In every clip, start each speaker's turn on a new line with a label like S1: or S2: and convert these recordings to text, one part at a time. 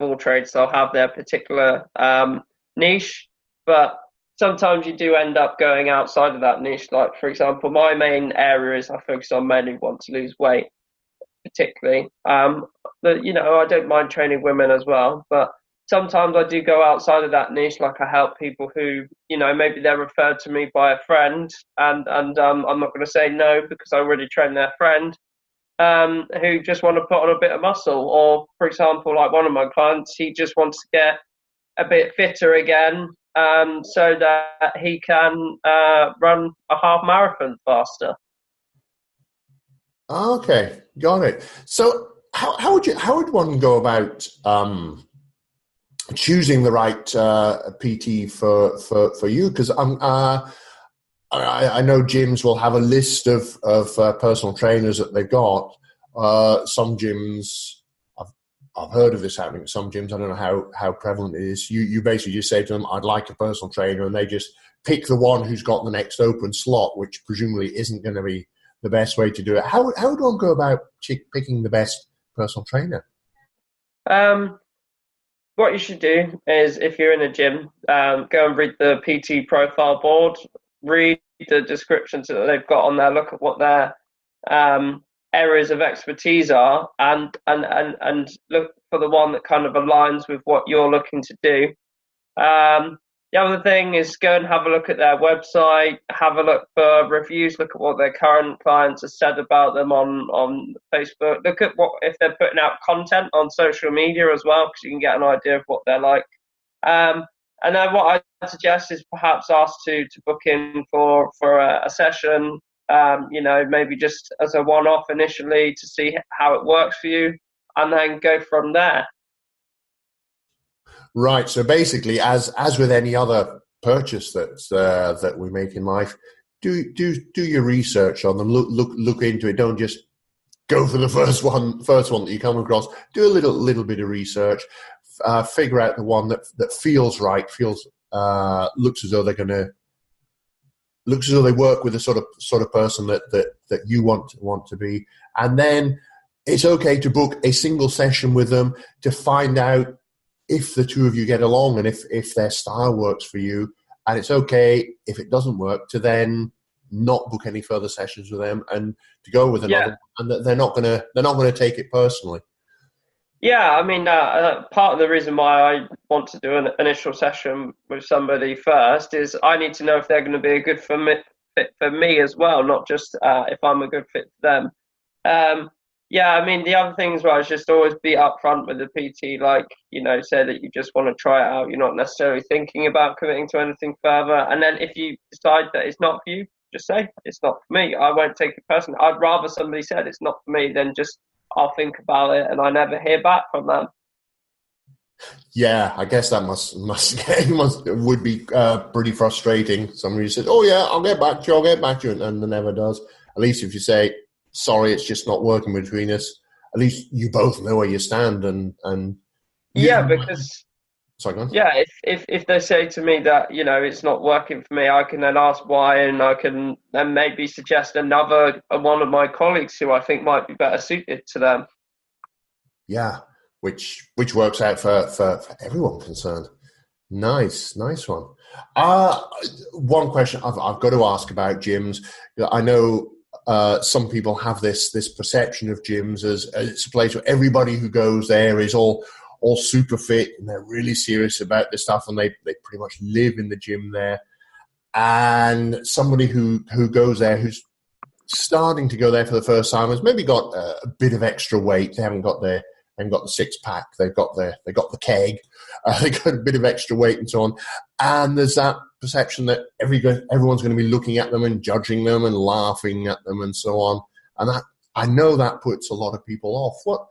S1: all trades, they'll have their particular niche, but sometimes you do end up going outside of that niche. Like, for example, my main area is I focus on men who want to lose weight, particularly. But, I don't mind training women as well, but sometimes I do go outside of that niche. Like, I help people who, maybe they're referred to me by a friend, and I'm not going to say no because I already trained their friend, who just want to put on a bit of muscle. Or, for example, like one of my clients, he just wants to get a bit fitter again, so that he can run a half marathon faster.
S2: Okay, got it. So how would one go about choosing the right PT for you? Because I know gyms will have a list of personal trainers that they've got. Some gyms, I've heard of this happening at some gyms. I don't know how prevalent it is. You basically just say to them, "I'd like a personal trainer," and they just pick the one who's got the next open slot, which presumably isn't going to be the best way to do it. How would one go about picking the best personal trainer?
S1: What you should do is, if you're in a gym, go and read the PT profile board, read the descriptions that they've got on there, look at what their areas of expertise are, and look for the one that kind of aligns with what you're looking to do. The other thing is go and have a look at their website, have a look for reviews, look at what their current clients have said about them on Facebook, look at what if they're putting out content on social media as well, because you can get an idea of what they're like. And then what I suggest is perhaps ask to book in for a session, maybe just as a one-off initially to see how it works for you, and then go from there.
S2: Right. So basically, as with any other purchase that we make in life, do your research on them. Look into it. Don't just go for the first one that you come across. Do a little bit of research. Figure out the one that feels right. Looks as though they work with the sort of person that you want to be. And then it's okay to book a single session with them to find out if the two of you get along and if their style works for you. And it's okay if it doesn't work to then not book any further sessions with them and to go with another, and that they're not gonna take it personally.
S1: Yeah, I mean, part of the reason why I want to do an initial session with somebody first is I need to know if they're going to be a good fit for me as well, not just if I'm a good fit for them. Yeah, I mean, the other things where I just always be upfront with the PT, like, say that you just want to try it out. You're not necessarily thinking about committing to anything further. And then if you decide that it's not for you, just say, it's not for me. I won't take it personally. I'd rather somebody said it's not for me than just, I'll think about it and I never hear back from them.
S2: Yeah, I guess that would be pretty frustrating. Somebody says, "Oh yeah, I'll get back to you," and never does. At least if you say, "Sorry, it's just not working between us," at least you both know where you stand. And
S1: because
S2: sorry, go on.
S1: yeah, if they say to me that it's not working for me, I can then ask why, and I can then maybe suggest another one of my colleagues who I think might be better suited to them.
S2: Yeah, which works out for everyone concerned. Nice one. One question I've got to ask about gyms. I know some people have this perception of gyms as it's a place where everybody who goes there is all super fit and they're really serious about this stuff, and they pretty much live in the gym there. And somebody who goes there, who's starting to go there for the first time, has maybe got a bit of extra weight. They haven't got the six pack. They've got the keg. They've got a bit of extra weight and so on. And there's that perception that everyone's going to be looking at them and judging them and laughing at them and so on. And that, I know that puts a lot of people off. What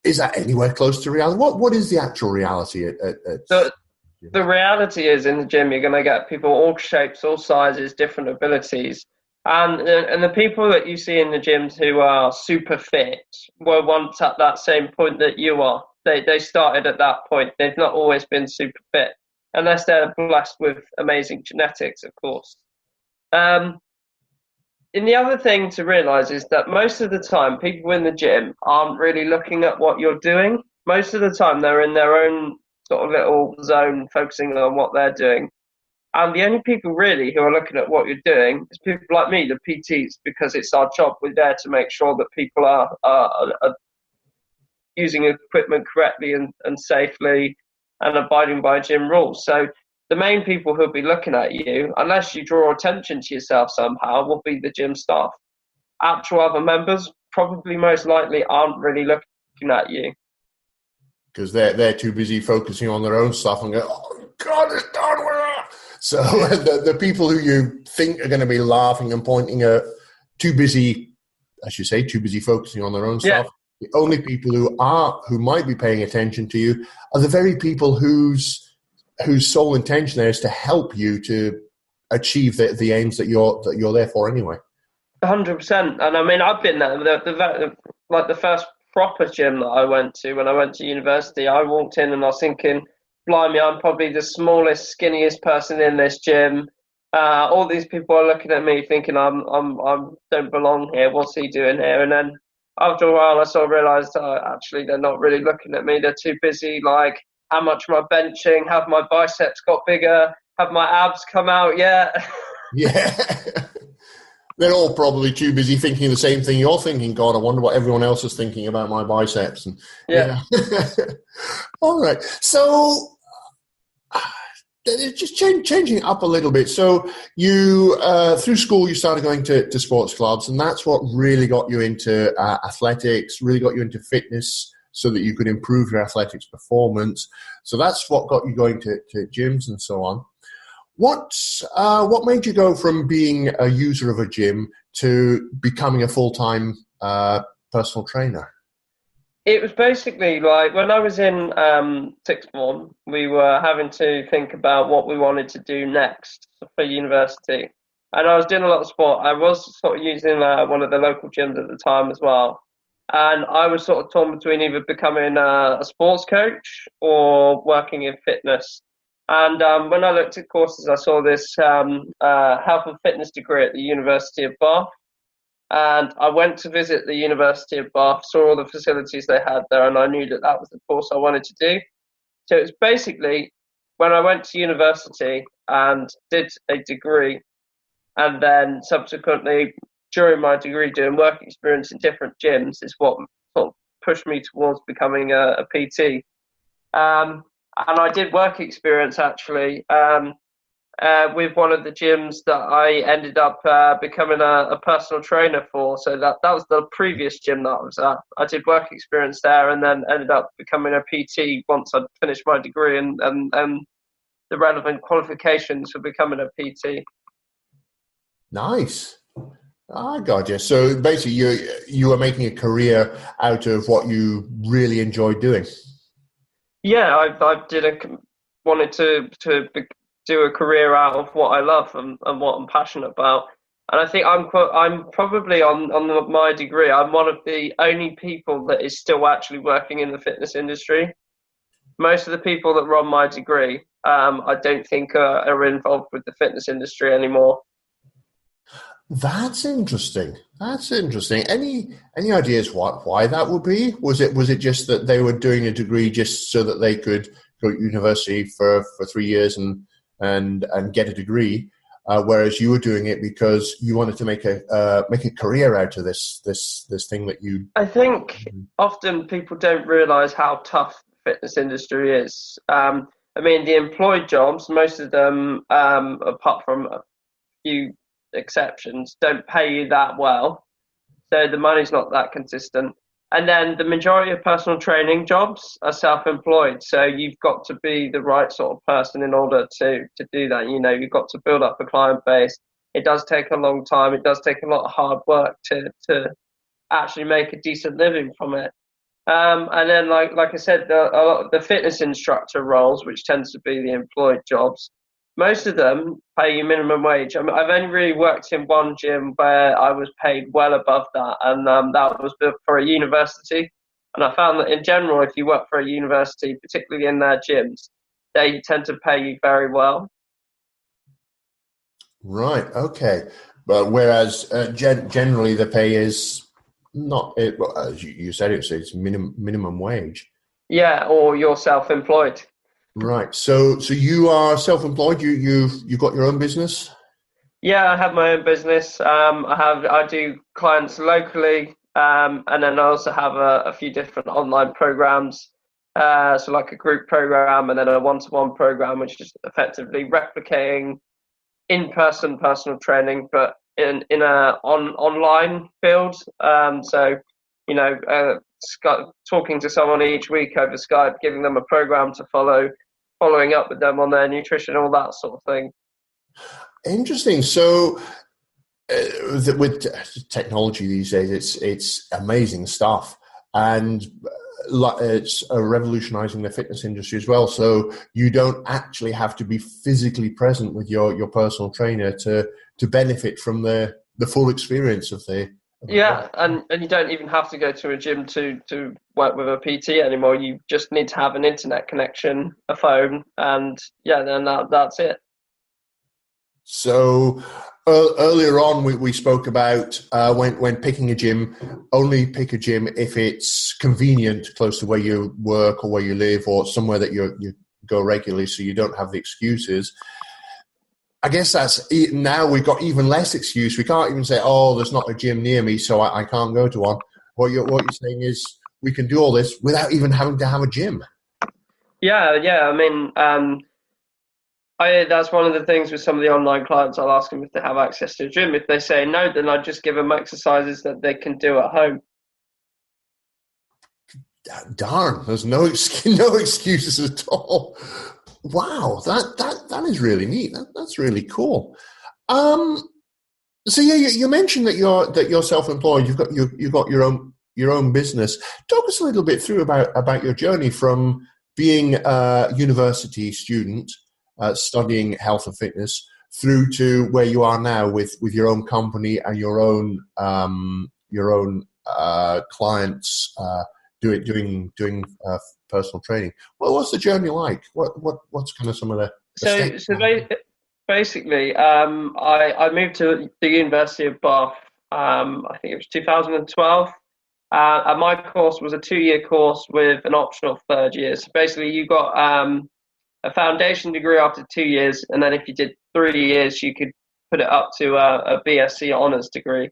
S2: is that anywhere close to reality? What is the actual reality at
S1: the reality is, in the gym, you're going to get people all shapes, all sizes, different abilities. And the people that you see in the gyms who are super fit were once at that same point that you are. They started at that point. They've not always been super fit, unless they're blessed with amazing genetics, of course. And the other thing to realise is that most of the time, people in the gym aren't really looking at what you're doing. Most of the time, they're in their own sort of little zone, focusing on what they're doing. And the only people really who are looking at what you're doing is people like me, the PTs, because it's our job. We're there to make sure that people are using equipment correctly and safely and abiding by gym rules. So the main people who'll be looking at you, unless you draw attention to yourself somehow, will be the gym staff. Actual other members probably most likely aren't really looking at you.
S2: Because they're too busy focusing on their own stuff and go, oh, God, it's done with that. So the people who you think are going to be laughing and pointing at too busy, I should say, too busy focusing on their own stuff. The only people who might be paying attention to you are the very people whose sole intention there is to help you to achieve the aims that you're there for anyway.
S1: 100%. And I mean, I've been there. The first proper gym that I went to when I went to university, I walked in and I was thinking, blimey, I'm probably the smallest, skinniest person in this gym. All these people are looking at me thinking I don't belong here. What's he doing here? And then after a while, I sort of realised actually they're not really looking at me. They're too busy. Like, how much am I benching? Have my biceps got bigger? Have my abs come out yet?
S2: Yeah. They're all probably too busy thinking the same thing you're thinking. God, I wonder what everyone else is thinking about my biceps. And
S1: yeah.
S2: All right. So just changing up a little bit. So you, through school, you started going to sports clubs, and that's what really got you into athletics, really got you into fitness so that you could improve your athletics performance. So that's what got you going to gyms and so on. What made you go from being a user of a gym to becoming a full-time personal trainer?
S1: It was basically like when I was in sixth form, we were having to think about what we wanted to do next for university. And I was doing a lot of sport. I was sort of using one of the local gyms at the time as well. And I was sort of torn between either becoming a sports coach or working in fitness. And when I looked at courses, I saw this health and fitness degree at the University of Bath. And I went to visit the University of Bath, saw all the facilities they had there, and I knew that that was the course I wanted to do. So it was basically when I went to university and did a degree, and then subsequently during my degree doing work experience in different gyms is what sort of pushed me towards becoming a PT. And I did work experience actually with one of the gyms that I ended up becoming a personal trainer for. So that was the previous gym that I was at. I did work experience there and then ended up becoming a PT once I'd finished my degree and the relevant qualifications for becoming a PT.
S2: Nice. I got you. So basically you were making a career out of what you really enjoyed doing.
S1: Yeah, I wanted to do a career out of what I love and what I'm passionate about. And I think I'm probably on my degree, I'm one of the only people that is still actually working in the fitness industry. Most of the people that were on my degree, I don't think are involved with the fitness industry anymore.
S2: That's interesting. Any ideas why that would be? Was it just that they were doing a degree just so that they could go to university for 3 years and get a degree, whereas you were doing it because you wanted to make a career out of this thing that you? I
S1: think often people don't realise how tough the fitness industry is. I mean, the employed jobs, most of them, apart from a few exceptions, don't pay you that well, so the money's not that consistent. And then the majority of personal training jobs are self-employed, so you've got to be the right sort of person in order to do that. You know, you've got to build up a client base. It does take a long time. It does take a lot of hard work to actually make a decent living from it. And then, like I said, a lot of the fitness instructor roles, which tends to be the employed jobs, most of them pay you minimum wage. I mean, I've only really worked in one gym where I was paid well above that, and that was for a university. And I found that in general, if you work for a university, particularly in their gyms, they tend to pay you very well.
S2: Right. Okay. But whereas generally the pay is not, as you said, it's minimum wage.
S1: Yeah, or you're self-employed.
S2: Right. So you are self-employed. You've got your own business.
S1: Yeah, I have my own business. I do clients locally, and then I also have a few different online programs. So like a group program and then a one-to-one program, which is effectively replicating in-person personal training, but in a online field. So talking to someone each week over Skype, giving them a program to follow, following up with them on their nutrition, all that sort of thing.
S2: Interesting. So with technology these days, it's amazing stuff, and it's revolutionizing the fitness industry as well. So you don't actually have to be physically present with your personal trainer to benefit from the full experience of the.
S1: Yeah, and you don't even have to go to a gym to work with a PT anymore. You just need to have an internet connection, a phone, and yeah, then that's it.
S2: So earlier on, we spoke about when picking a gym, only pick a gym if it's convenient, close to where you work or where you live, or somewhere that you go regularly, so you don't have the excuses. I guess that's now we've got even less excuse. We can't even say, "Oh, there's not a gym near me, so I can't go to one." What you're saying is we can do all this without even having to have a gym.
S1: Yeah, yeah. I mean, that's one of the things with some of the online clients. I'll ask them if they have access to a gym. If they say no, then I just give them exercises that they can do at home.
S2: Darn, there's no no excuses at all. Wow, that is really neat. That's really cool. So yeah, you mentioned that you're self-employed. You've got your own business. Talk us a little bit through about your journey from being a university student studying health and fitness through to where you are now with your own company and your own clients doing personal training. Well, what's the journey like? What's kind of some of the
S1: So,
S2: steps?
S1: basically, I moved to the University of Bath. I think it was 2012. And my course was a 2-year course with an optional third year. So basically, you got a foundation degree after 2 years, and then if you did 3 years, you could put it up to a BSc honours degree.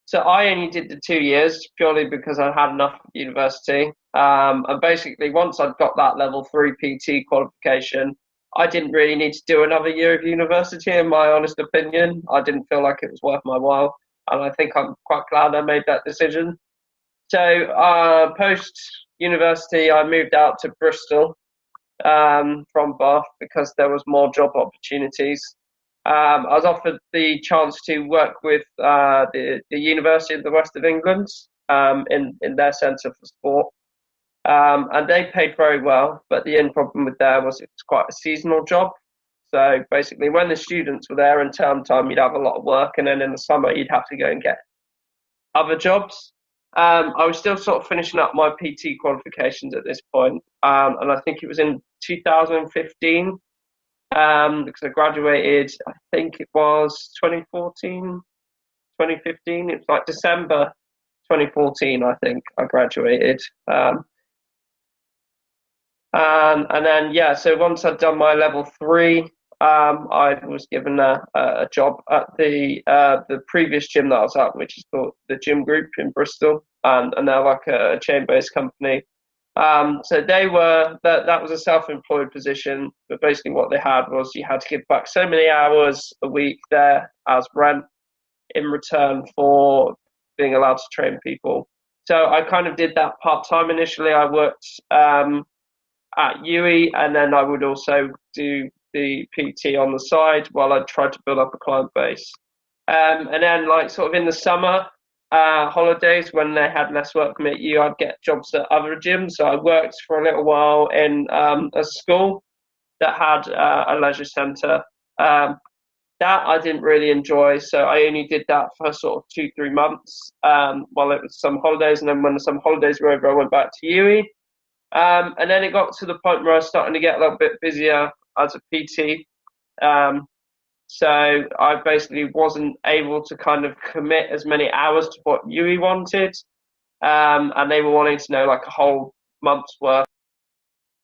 S1: So I only did the 2 years purely because I had enough at university. And basically, once I'd got that level 3 PT qualification, I didn't really need to do another year of university, in my honest opinion. I didn't feel like it was worth my while. And I think I'm quite glad I made that decision. So post university, I moved out to Bristol from Bath because there was more job opportunities. I was offered the chance to work with the University of the West of England in their centre for sport. And they paid very well, but the end problem with there was it was quite a seasonal job. So basically, when the students were there in term time, you'd have a lot of work, and then in the summer, you'd have to go and get other jobs. I was still sort of finishing up my PT qualifications at this point, and I think it was in 2015 because I graduated. I think it was 2014, 2015. It was like December 2014. I think I graduated. And then yeah, so once I'd done my level 3, I was given a job at the previous gym that I was at, which is called the Gym Group in Bristol, and they're like a chain-based company. So that was a self-employed position, but basically what they had was you had to give back so many hours a week there as rent in return for being allowed to train people. So I kind of did that part-time initially. I worked at UE, and then I would also do the PT on the side while I tried to build up a client base. And then, like, sort of in the summer holidays when they had less work for me at UE, I'd get jobs at other gyms. So I worked for a little while in a school that had a leisure centre. That I didn't really enjoy, so I only did that for sort of 2-3 months while it was some holidays, and then when some holidays were over, I went back to UE. And then it got to the point where I was starting to get a little bit busier as a PT. So I basically wasn't able to kind of commit as many hours to what UE wanted. And they were wanting to know like a whole months worth